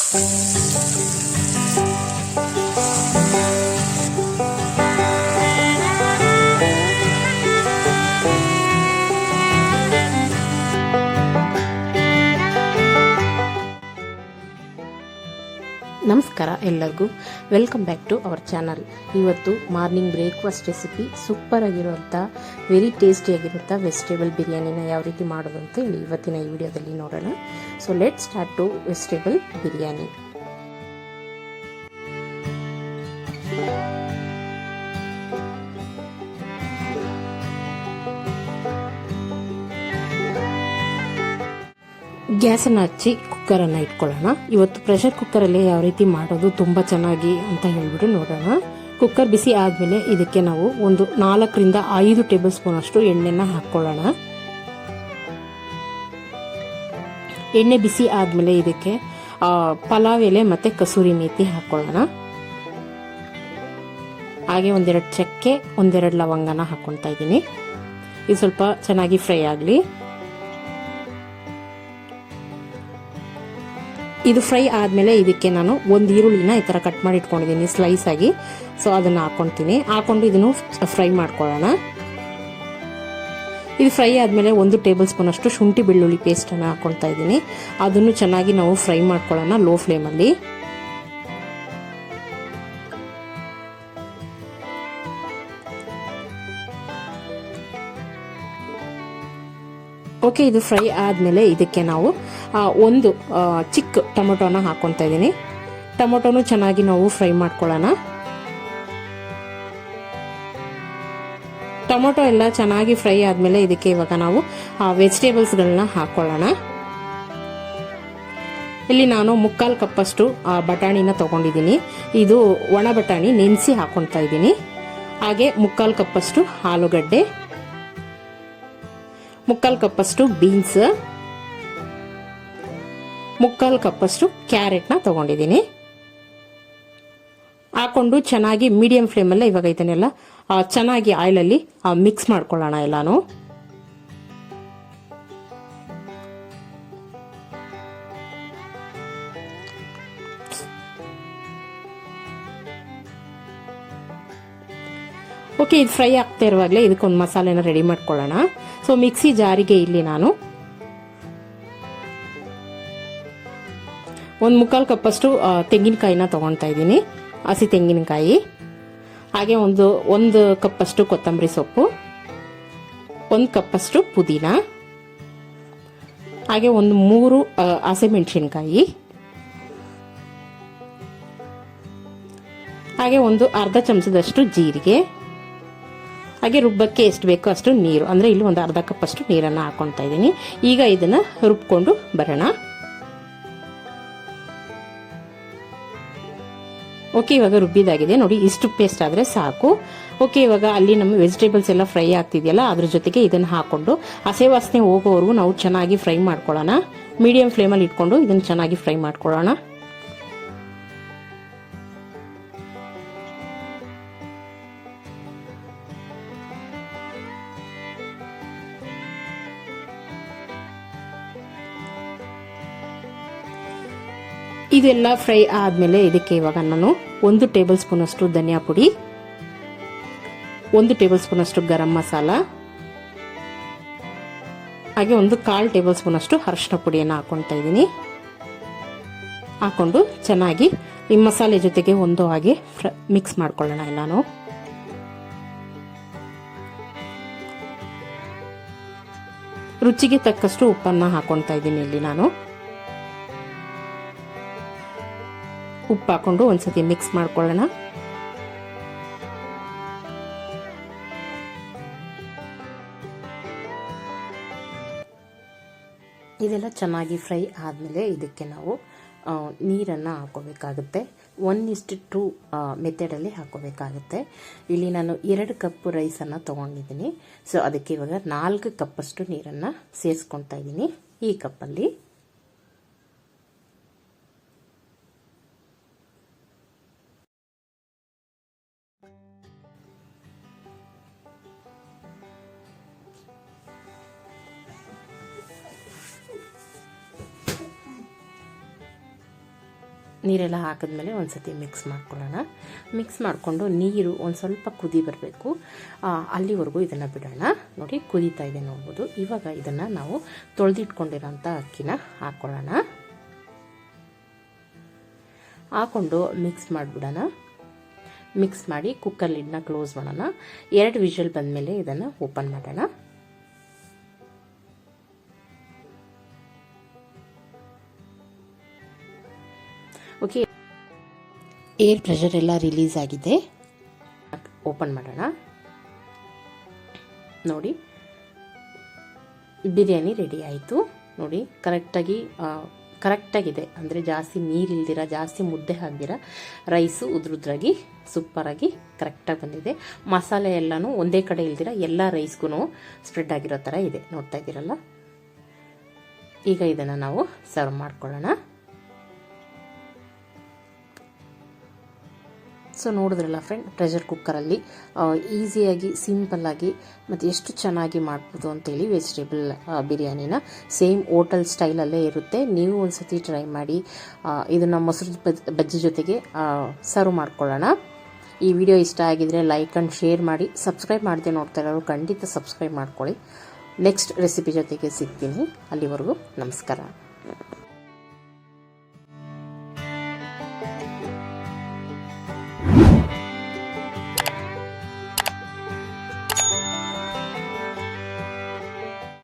ನಮಸ್ಕಾರ ಎಲ್ಲರಿಗೂ, welcome back to our channel. ಇವತ್ತು ಮಾರ್ನಿಂಗ್ ಬ್ರೇಕ್ಫಾಸ್ಟ್ ರೆಸಿಪಿ ಸೂಪರ್ ಆಗಿರುವಂಥ ವೆರಿ ಟೇಸ್ಟಿಯಾಗಿರುವಂಥ ವೆಜಿಟೇಬಲ್ ಬಿರಿಯಾನಿನ ಯಾವ ರೀತಿ ಮಾಡೋದು ಅಂತ ಹೇಳಿ ಇವತ್ತಿನ ಈ ವಿಡಿಯೋದಲ್ಲಿ ನೋಡೋಣ. So let start to vegetable biryani. ಗ್ಯಾಸನ್ನು ಹಚ್ಚಿ ಕುಕ್ಕರನ್ನು ಇಟ್ಕೊಳ್ಳೋಣ. ಇವತ್ತು ಪ್ರೆಷರ್ ಕುಕ್ಕರಲ್ಲಿ ಯಾವ ರೀತಿ ಮಾಡೋದು ತುಂಬ ಚೆನ್ನಾಗಿ ಅಂತ ಹೇಳ್ಬಿಟ್ಟು ನೋಡೋಣ. ಕುಕ್ಕರ್ ಬಿಸಿ ಆದಮೇಲೆ ಇದಕ್ಕೆ ನಾವು ಒಂದು 4 ರಿಂದ 5 ಟೇಬಲ್ ಸ್ಪೂನ್ ಅಷ್ಟು ಎಣ್ಣೆನ ಹಾಕ್ಕೊಳ್ಳೋಣ. ಎಣ್ಣೆ ಬಿಸಿ ಆದಮೇಲೆ ಇದಕ್ಕೆ ಪಲಾವ್ ಎಲೆ ಮತ್ತು ಕಸೂರಿ ಮೇಥಿ ಹಾಕ್ಕೊಳ್ಳೋಣ. ಹಾಗೆ ಒಂದೆರಡು ಚಕ್ಕೆ, ಒಂದೆರಡು ಲವಂಗನ ಹಾಕ್ಕೊಳ್ತಾ ಇದ್ದೀನಿ. ಇದು ಸ್ವಲ್ಪ ಚೆನ್ನಾಗಿ ಫ್ರೈ ಆಗಲಿ. ಇದು ಫ್ರೈ ಆದಮೇಲೆ ಇದಕ್ಕೆ ನಾನು ಒಂದು ಈರುಳ್ಳಿನ ಈ ಥರ ಕಟ್ ಮಾಡಿ ಇಟ್ಕೊಂಡಿದ್ದೀನಿ ಸ್ಲೈಸ್ ಆಗಿ. ಸೊ ಅದನ್ನು ಹಾಕೊಂಡು ಇದನ್ನು ಫ್ರೈ ಮಾಡ್ಕೊಳ್ಳೋಣ. ಇದು ಫ್ರೈ ಆದಮೇಲೆ 1 ಟೇಬಲ್ ಸ್ಪೂನ್ ಅಷ್ಟು ಶುಂಠಿ ಬೆಳ್ಳುಳ್ಳಿ ಪೇಸ್ಟನ್ನು ಹಾಕ್ಕೊಳ್ತಾ ಇದ್ದೀನಿ. ಅದನ್ನು ಚೆನ್ನಾಗಿ ನಾವು ಫ್ರೈ ಮಾಡ್ಕೊಳ್ಳೋಣ ಲೋ ಫ್ಲೇಮಲ್ಲಿ. ಓಕೆ, ಇದು ಫ್ರೈ ಆದಮೇಲೆ ಇದಕ್ಕೆ ನಾವು ಒಂದು ಚಿಕ್ಕ ಟೊಮೊಟೊನ ಹಾಕ್ಕೊತಾ ಇದ್ದೀನಿ. ಟೊಮೊಟೊನು ಚೆನ್ನಾಗಿ ನಾವು ಫ್ರೈ ಮಾಡ್ಕೊಳ್ಳೋಣ. ಟೊಮೊಟೊ ಎಲ್ಲ ಚೆನ್ನಾಗಿ ಫ್ರೈ ಆದಮೇಲೆ ಇದಕ್ಕೆ ಇವಾಗ ನಾವು ವೆಜಿಟೇಬಲ್ಸ್ಗಳನ್ನ ಹಾಕ್ಕೊಳ್ಳೋಣ. ಇಲ್ಲಿ ನಾನು 3/4 ಕಪ್ಪಷ್ಟು ಬಟಾಣಿನ ತಗೊಂಡಿದ್ದೀನಿ. ಇದು ಒಣ ಬಟಾಣಿ ನೆನೆಸಿ ಹಾಕ್ಕೊತಾ ಇದ್ದೀನಿ. ಹಾಗೆ 3/4 ಕಪ್ಪಷ್ಟು ಆಲೂಗಡ್ಡೆ, 3/4 ಕಪ್ಪಷ್ಟು ಬೀನ್ಸ್, 3/4 ಕಪ್ಪಷ್ಟು ಕ್ಯಾರೆಟ್ನ ತಗೊಂಡಿದ್ದೀನಿ. ಹಾಕೊಂಡು ಚೆನ್ನಾಗಿ ಮೀಡಿಯಂ ಫ್ಲೇಮಲ್ಲೇ ಇವಾಗ ಇದನ್ನೆಲ್ಲ ಚೆನ್ನಾಗಿ ಆಯಿಲಲ್ಲಿ ಮಿಕ್ಸ್ ಮಾಡ್ಕೊಳ್ಳೋಣ ಎಲ್ಲಾನು. ಓಕೆ, ಇದು ಫ್ರೈ ಆಗ್ತಾ ಇರುವಾಗಲೇ ಇದಕ್ಕೊಂದು ಮಸಾಲೆನ ರೆಡಿ ಮಾಡ್ಕೊಳ್ಳೋಣ. ಸೊ ಮಿಕ್ಸಿ ಜಾರಿಗೆ ಇಲ್ಲಿ ನಾನು 1/4 ಕಪ್ಪಷ್ಟು ತೆಂಗಿನಕಾಯಿನ ತಗೊಳ್ತಾ ಇದ್ದೀನಿ, ಹಸಿ ತೆಂಗಿನಕಾಯಿ. ಹಾಗೆ ಒಂದು ಕಪ್ಪಷ್ಟು ಕೊತ್ತಂಬರಿ ಸೊಪ್ಪು, 1 ಕಪ್ಪಷ್ಟು ಪುದೀನ, ಹಾಗೆ 3 ಹಸಿಮೆಣಸಿನಕಾಯಿ, ಹಾಗೆ ಅರ್ಧ ಚಮಚದಷ್ಟು ಜೀರಿಗೆ, ಹಾಗೆ ರುಬ್ಬಕ್ಕೆ ಎಷ್ಟು ಬೇಕೋ ಅಷ್ಟು ನೀರು, ಅಂದರೆ ಇಲ್ಲಿ ಒಂದು ಅರ್ಧ ಕಪ್ಪಷ್ಟು ನೀರನ್ನು ಹಾಕ್ಕೊಳ್ತಾ ಇದ್ದೀನಿ. ಈಗ ಇದನ್ನು ರುಬ್ಕೊಂಡು ಬರೋಣ. ಓಕೆ, ಇವಾಗ ರುಬ್ಬಿದಾಗಿದೆ ನೋಡಿ, ಇಷ್ಟು ಪೇಸ್ಟ್ ಆದರೆ ಸಾಕು. ಓಕೆ, ಇವಾಗ ಅಲ್ಲಿ ನಮ್ಮ ವೆಜಿಟೇಬಲ್ಸ್ ಎಲ್ಲ ಫ್ರೈ ಆಗ್ತಿದೆಯಲ್ಲ, ಅದ್ರ ಜೊತೆಗೆ ಇದನ್ನು ಹಾಕೊಂಡು ಹಸೆ ವಾಸನೆ ಹೋಗೋವರೆಗೂ ನಾವು ಚೆನ್ನಾಗಿ ಫ್ರೈ ಮಾಡ್ಕೊಳ್ಳೋಣ. ಮೀಡಿಯಂ ಫ್ಲೇಮಲ್ಲಿ ಇಟ್ಕೊಂಡು ಇದನ್ನು ಚೆನ್ನಾಗಿ ಫ್ರೈ ಮಾಡ್ಕೊಳ್ಳೋಣ. ಇದೆಲ್ಲ ಫ್ರೈ ಆದಮೇಲೆ ಇದಕ್ಕೆ ಇವಾಗ ನಾನು 1 ಟೇಬಲ್ ಸ್ಪೂನ್ ಅಷ್ಟು ಧನಿಯಾ ಪುಡಿ, 1 ಟೇಬಲ್ ಸ್ಪೂನ್ ಅಷ್ಟು ಗರಂ ಮಸಾಲ, ಹಾಗೆ 1/4 ಟೇಬಲ್ ಸ್ಪೂನ್ ಅಷ್ಟು ಅರಿಶಿನ ಪುಡಿಯನ್ನು ಹಾಕ್ಕೊಳ್ತಾ ಇದ್ದೀನಿ. ಹಾಕೊಂಡು ಚೆನ್ನಾಗಿ ಈ ಮಸಾಲೆ ಜೊತೆಗೆ ಒಂದು ಹಾಗೆ ಮಿಕ್ಸ್ ಮಾಡ್ಕೊಳ್ಳೋಣ ಎಲ್ಲಾನು. ರುಚಿಗೆ ತಕ್ಕಷ್ಟು ಉಪ್ಪನ್ನು ಹಾಕ್ಕೊಳ್ತಾ ಇದ್ದೀನಿ ಇಲ್ಲಿ ನಾನು. ಉಪ್ಪು ಹಾಕೊಂಡು ಒಂದ್ಸತಿ ಮಿಕ್ಸ್ ಮಾಡ್ಕೊಳ್ಳೋಣ. ಇದೆಲ್ಲ ಚೆನ್ನಾಗಿ ಫ್ರೈ ಆದಮೇಲೆ ಇದಕ್ಕೆ ನಾವು ನೀರನ್ನು ಹಾಕೋಬೇಕಾಗುತ್ತೆ. 1:2 ಮೆಥಡಲ್ಲಿ ಹಾಕೋಬೇಕಾಗುತ್ತೆ. ಇಲ್ಲಿ ನಾನು 2 ಕಪ್ ರೈಸನ್ನು ತೊಗೊಂಡಿದ್ದೀನಿ. ಸೊ ಅದಕ್ಕೆ ಇವಾಗ 4 ಕಪ್ಪಷ್ಟು ನೀರನ್ನು ಸೇರಿಸ್ಕೊತಾ ಇದ್ದೀನಿ ಈ ಕಪ್ಪಲ್ಲಿ. ನೀರೆಲ್ಲ ಹಾಕಿದ್ಮೇಲೆ ಒಂದು ಸತಿ ಮಿಕ್ಸ್ ಮಾಡ್ಕೊಳ್ಳೋಣ. ಮಿಕ್ಸ್ ಮಾಡಿಕೊಂಡು ನೀರು ಒಂದು ಸ್ವಲ್ಪ ಕುದಿ ಬರಬೇಕು, ಅಲ್ಲಿವರೆಗೂ ಇದನ್ನು ಬಿಡೋಣ. ನೋಡಿ ಕುದೀತಾ ಇದೆ ನೋಡ್ಬೋದು. ಇವಾಗ ಇದನ್ನು ನಾವು ತೊಳೆದಿಟ್ಕೊಂಡಿರೋಂಥ ಅಕ್ಕಿನ ಹಾಕ್ಕೊಳ್ಳೋಣ. ಹಾಕ್ಕೊಂಡು ಮಿಕ್ಸ್ ಮಾಡಿಬಿಡೋಣ. ಮಿಕ್ಸ್ ಮಾಡಿ ಕುಕ್ಕರ್ ಲಿಡ್ನ ಕ್ಲೋಸ್ ಮಾಡೋಣ. 2 ವಿಷಲ್ ಬಂದಮೇಲೆ ಇದನ್ನು ಓಪನ್ ಮಾಡೋಣ. ಓಕೆ, ಏರ್ ಪ್ರೆಷರ್ ಎಲ್ಲ ರಿಲೀಸ್ ಆಗಿದೆ. ಓಪನ್ ಮಾಡೋಣ. ನೋಡಿ ಬಿರಿಯಾನಿ ರೆಡಿ ಆಯಿತು. ನೋಡಿ ಕರೆಕ್ಟಾಗಿದೆ, ಅಂದರೆ ಜಾಸ್ತಿ ನೀರಿಲ್ದಿರ, ಜಾಸ್ತಿ ಮುದ್ದೆ ಹಾಕ್ದಿರ, ರೈಸು ಉದ್ರುದ್ರಾಗಿ ಸೂಪರಾಗಿ ಕರೆಕ್ಟಾಗಿ ಬಂದಿದೆ. ಮಸಾಲೆ ಎಲ್ಲನೂ ಒಂದೇ ಕಡೆ ಇಲ್ದಿರ ಎಲ್ಲ ರೈಸ್ಗೂ ಸ್ಪ್ರೆಡ್ ಆಗಿರೋ ಥರ ಇದೆ, ನೋಡ್ತಾ ಇದ್ದೀರಲ್ಲ. ಈಗ ಇದನ್ನು ನಾವು ಸರ್ವ್ ಮಾಡ್ಕೊಳ್ಳೋಣ. ಸೊ ನೋಡಿದ್ರಲ್ಲ ಫ್ರೆಂಡ್, ಪ್ರೆಷರ್ ಕುಕ್ಕರಲ್ಲಿ ಈಸಿಯಾಗಿ ಸಿಂಪಲ್ಲಾಗಿ ಮತ್ತು ಎಷ್ಟು ಚೆನ್ನಾಗಿ ಮಾಡ್ಬೋದು ಅಂತೇಳಿ ವೆಜಿಟೇಬಲ್ ಬಿರಿಯಾನಿನ ಸೇಮ್ ಹೋಟೆಲ್ ಸ್ಟೈಲಲ್ಲೇ ಇರುತ್ತೆ. ನೀವು ಒಂದು ಸತಿ ಟ್ರೈ ಮಾಡಿ. ಇದನ್ನು ಮೊಸರು ಬಜ್ಜಿ ಜೊತೆಗೆ ಸರ್ವ್ ಮಾಡ್ಕೊಳ್ಳೋಣ. ಈ ವಿಡಿಯೋ ಇಷ್ಟ ಆಗಿದರೆ ಲೈಕ್ ಆ್ಯಂಡ್ ಶೇರ್ ಮಾಡಿ. ಸಬ್ಸ್ಕ್ರೈಬ್ ಮಾಡದೆ ನೋಡ್ತಾ ಇರೋರು ಖಂಡಿತ ಸಬ್ಸ್ಕ್ರೈಬ್ ಮಾಡ್ಕೊಳ್ಳಿ. ನೆಕ್ಸ್ಟ್ ರೆಸಿಪಿ ಜೊತೆಗೆ ಸಿಗ್ತೀನಿ. ಅಲ್ಲಿವರೆಗೂ ನಮಸ್ಕಾರ.